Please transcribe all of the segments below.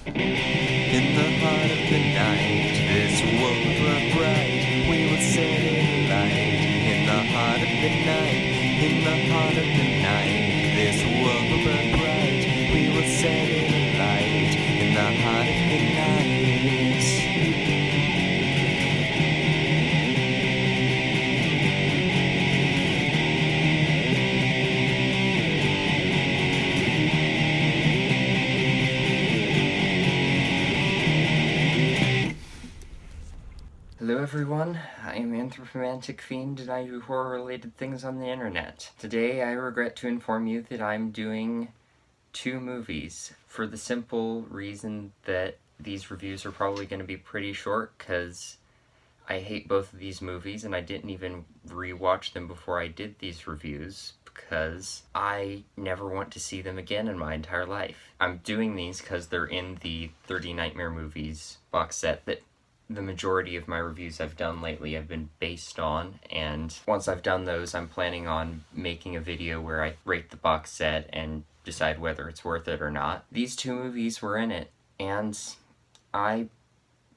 In the heart of the night, this world will burn bright. We will set it alight. In the heart of the night, in the heart of the night, this world will burn bright. We will set it alight. In the heart of the night. Hello everyone, I am Anthropomantic Fiend and I do horror-related things on the internet. Today I regret to inform you that I'm doing 2 movies, for the simple reason that these reviews are probably going to be pretty short, because I hate both of these movies and I didn't even rewatch them before I did these reviews, because I never want to see them again in my entire life. I'm doing these because they're in the 30 Nightmare Movies box set that the majority of my reviews I've done lately have been based on, and once I've done those, I'm planning on making a video where I rate the box set and decide whether it's worth it or not. These 2 movies were in it, and I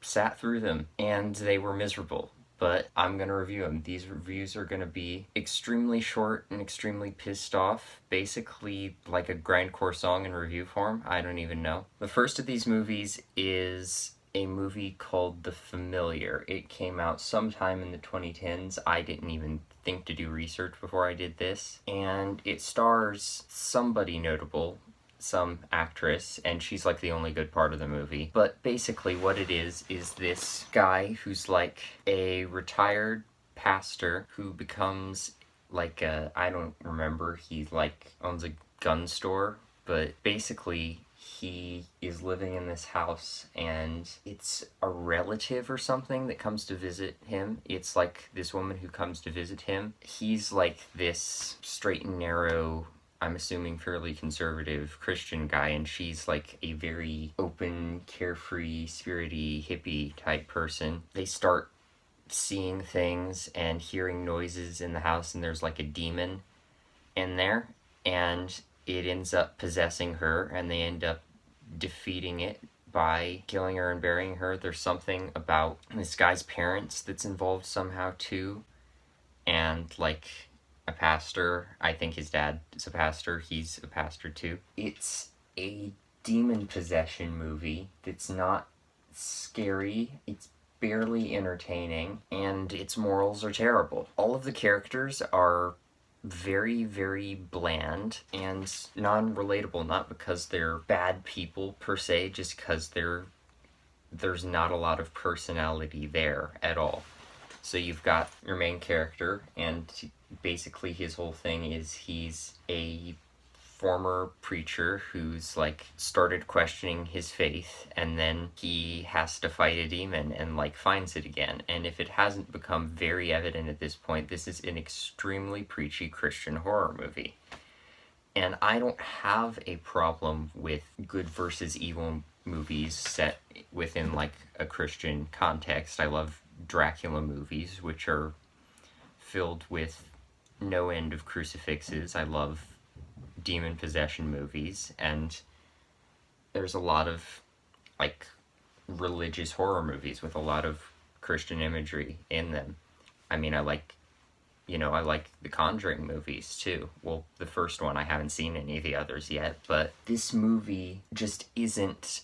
sat through them, and they were miserable, but I'm gonna review them. These reviews are gonna be extremely short and extremely pissed off, basically like a grindcore song in review form. I don't even know. The first of these movies is a movie called The Familiar. It came out sometime in the 2010s. I didn't even think to do research before I did this. And it stars somebody notable, some actress, and she's like the only good part of the movie. But basically what it is this guy who's like a retired pastor who becomes like I don't remember, he like owns a gun store, but basically he is living in this house and it's a relative or something that comes to visit him. It's like this woman who comes to visit him. He's like this straight and narrow, I'm assuming fairly conservative Christian guy, and she's like a very open, carefree, spirity, hippie type person. They start seeing things and hearing noises in the house, and there's like a demon in there, and it ends up possessing her, and they end up defeating it by killing her and burying her. There's something about this guy's parents that's involved somehow too, and like a pastor. I think his dad is a pastor. He's a pastor too. It's a demon possession movie that's not scary. It's barely entertaining, and its morals are terrible. All of the characters are very, very bland and non-relatable, not because they're bad people per se, just because there's not a lot of personality there at all. So you've got your main character, and basically his whole thing is he's a former preacher who's like started questioning his faith, and then he has to fight a demon and like finds it again. And if it hasn't become very evident at this point, this is an extremely preachy Christian horror movie. And I don't have a problem with good versus evil movies set within like a Christian context. I love Dracula movies, which are filled with no end of crucifixes. I love demon possession movies, and there's a lot of like religious horror movies with a lot of Christian imagery in them. I mean, I like the Conjuring movies too. Well, the first one, I haven't seen any of the others yet, but this movie just isn't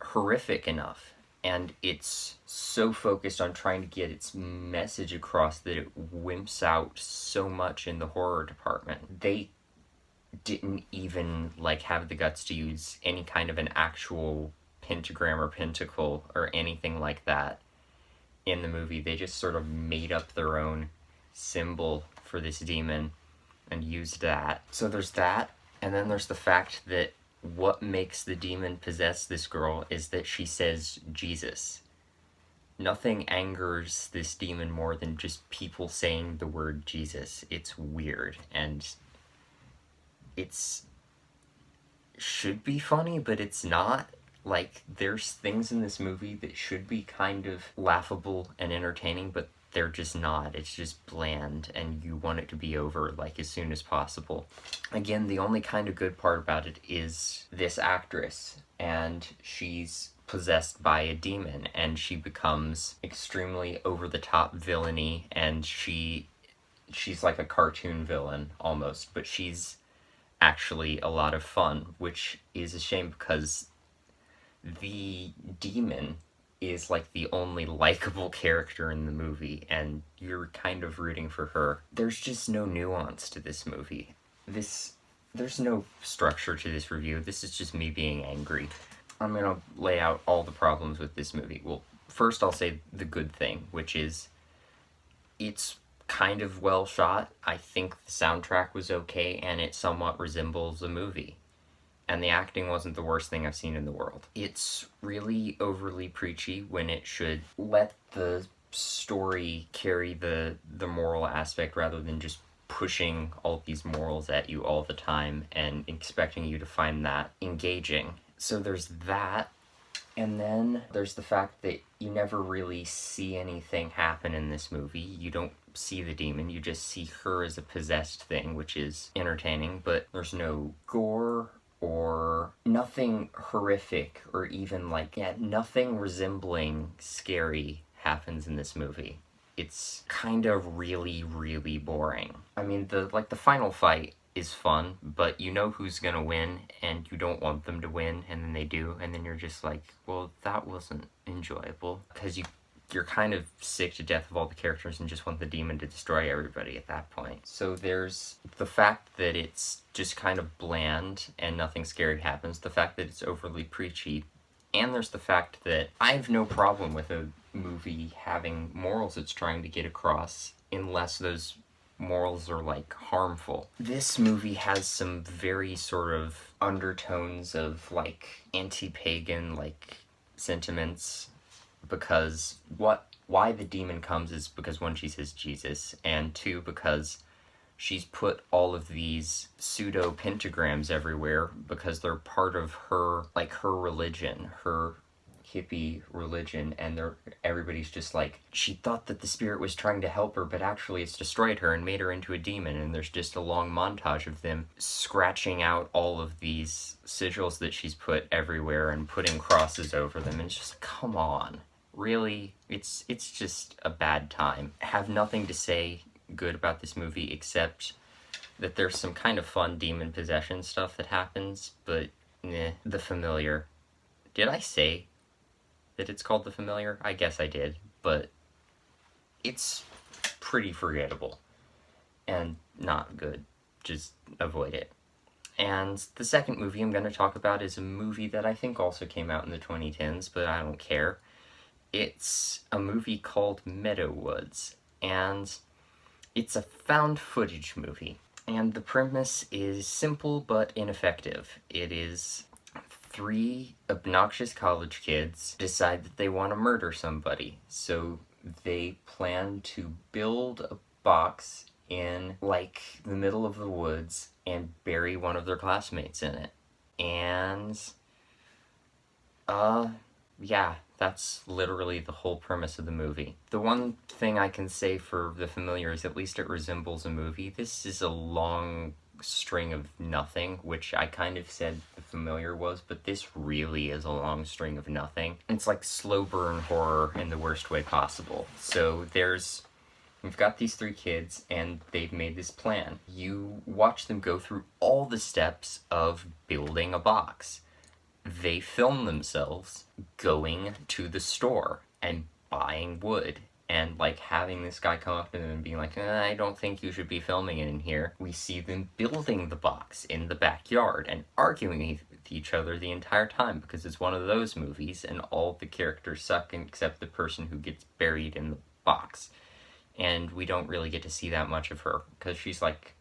horrific enough, and it's so focused on trying to get its message across that it wimps out so much in the horror department. They didn't even like have the guts to use any kind of an actual pentagram or pentacle or anything like that in the movie. They just sort of made up their own symbol for this demon and used that. So there's that, and then there's the fact that what makes the demon possess this girl is that she says Jesus. Nothing angers this demon more than just people saying the word Jesus. It's weird, and it's should be funny, but it's not. Like, there's things in this movie that should be kind of laughable and entertaining, but they're just not. It's just bland, and you want it to be over, like, as soon as possible. Again, the only kind of good part about it is this actress, and she's possessed by a demon, and she becomes extremely over-the-top villainy, and she's like a cartoon villain, almost, but she's actually a lot of fun, which is a shame because the demon is like the only likable character in the movie, and you're kind of rooting for her. There's just no nuance to this movie. There's no structure to this review. This is just me being angry. I'm gonna lay out all the problems with this movie. Well, first I'll say the good thing, which is it's kind of well shot. I think the soundtrack was okay, and it somewhat resembles a movie. And the acting wasn't the worst thing I've seen in the world. It's really overly preachy when it should let the story carry the moral aspect rather than just pushing all these morals at you all the time and expecting you to find that engaging. So there's that. And then there's the fact that you never really see anything happen in this movie. You don't see the demon, you just see her as a possessed thing, which is entertaining, but there's no gore or nothing horrific or even nothing resembling scary happens in this movie. It's kind of really, really boring. I mean, the final fight is fun, but you know who's gonna win, and you don't want them to win, and then they do, and then you're just like, well, that wasn't enjoyable, because you're kind of sick to death of all the characters and just want the demon to destroy everybody at that point. So there's the fact that it's just kind of bland and nothing scary happens, the fact that it's overly preachy, and there's the fact that I have no problem with a movie having morals it's trying to get across, unless those morals are, like, harmful. This movie has some very sort of undertones of, like, anti-pagan, like, sentiments, because why the demon comes is because, one, she says Jesus, and two, because she's put all of these pseudo pentagrams everywhere because they're part of her, like, her religion, her hippie religion, and everybody's just like, she thought that the spirit was trying to help her, but actually it's destroyed her and made her into a demon, and there's just a long montage of them scratching out all of these sigils that she's put everywhere and putting crosses over them, and it's just, come on. Really? It's just a bad time. I have nothing to say good about this movie except that there's some kind of fun demon possession stuff that happens, but The Familiar. Did I say that it's called The Familiar? I guess I did, but it's pretty forgettable and not good. Just avoid it. And the second movie I'm going to talk about is a movie that I think also came out in the 2010s, but I don't care. It's a movie called Meadowoods, and it's a found footage movie. And the premise is simple but ineffective. It is 3 obnoxious college kids decide that they want to murder somebody. So they plan to build a box in, like, the middle of the woods and bury one of their classmates in it. And, yeah, that's literally the whole premise of the movie. The one thing I can say for The Familiar is at least it resembles a movie. This is a long string of nothing, which I kind of said The Familiar was, but this really is a long string of nothing. It's like slow burn horror in the worst way possible. So we've got these 3 kids, and they've made this plan. You watch them go through all the steps of building a box. They film themselves going to the store and buying wood, and, like, having this guy come up to them and being like, I don't think you should be filming it in here. We see them building the box in the backyard and arguing with each other the entire time because it's one of those movies and all the characters suck except the person who gets buried in the box. And we don't really get to see that much of her because she's like,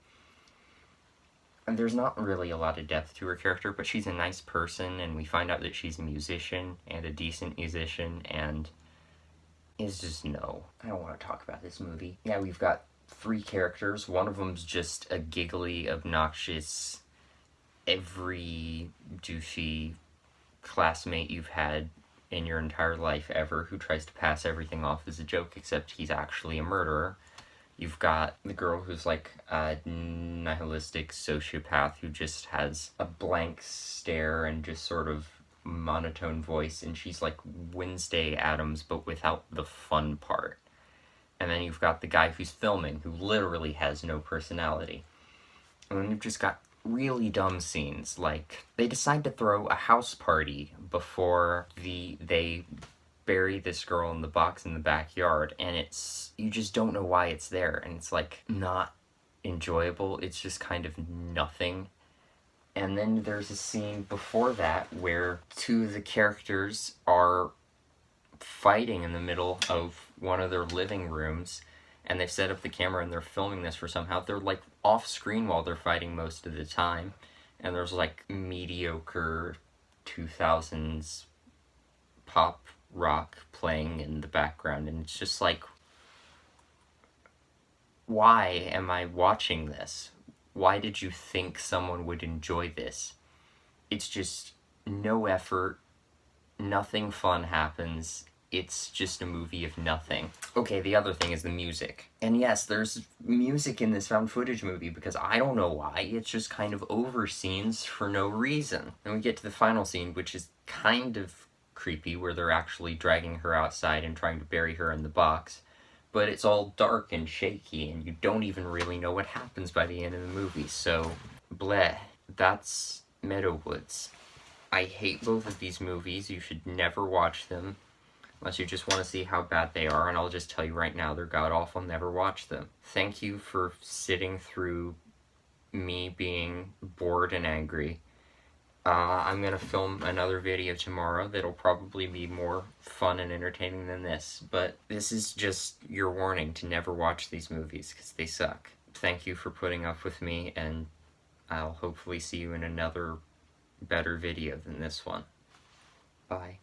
and there's not really a lot of depth to her character, but she's a nice person, and we find out that she's a musician, and a decent musician, and it's just no. I don't want to talk about this movie. Yeah, we've got 3 characters. One of them's just a giggly, obnoxious, every douchey classmate you've had in your entire life ever who tries to pass everything off as a joke, except he's actually a murderer. You've got the girl who's like a nihilistic sociopath who just has a blank stare and just sort of monotone voice, and she's like Wednesday Addams but without the fun part. And then you've got the guy who's filming who literally has no personality. And then you've just got really dumb scenes, like they decide to throw a house party before they bury this girl in the box in the backyard, and it's, you just don't know why it's there, and it's like not enjoyable. It's just kind of nothing. And then there's a scene before that where two of the characters are fighting in the middle of one of their living rooms, and they've set up the camera and they're filming this for somehow. They're like off screen while they're fighting most of the time, and there's like mediocre 2000s pop rock playing in the background, and it's just like, why am I watching this? Why did you think someone would enjoy this? It's just no effort, nothing fun happens. It's just a movie of nothing. Okay, the other thing is the music. And yes, there's music in this found footage movie because I don't know why. It's just kind of over scenes for no reason. Then we get to the final scene, which is kind of creepy, where they're actually dragging her outside and trying to bury her in the box. But it's all dark and shaky, and you don't even really know what happens by the end of the movie, so bleh. That's Meadowoods. I hate both of these movies. You should never watch them unless you just want to see how bad they are, and I'll just tell you right now, they're god-awful. Never watch them. Thank you for sitting through me being bored and angry. I'm gonna film another video tomorrow that'll probably be more fun and entertaining than this, but this is just your warning to never watch these movies, because they suck. Thank you for putting up with me, and I'll hopefully see you in another better video than this one. Bye.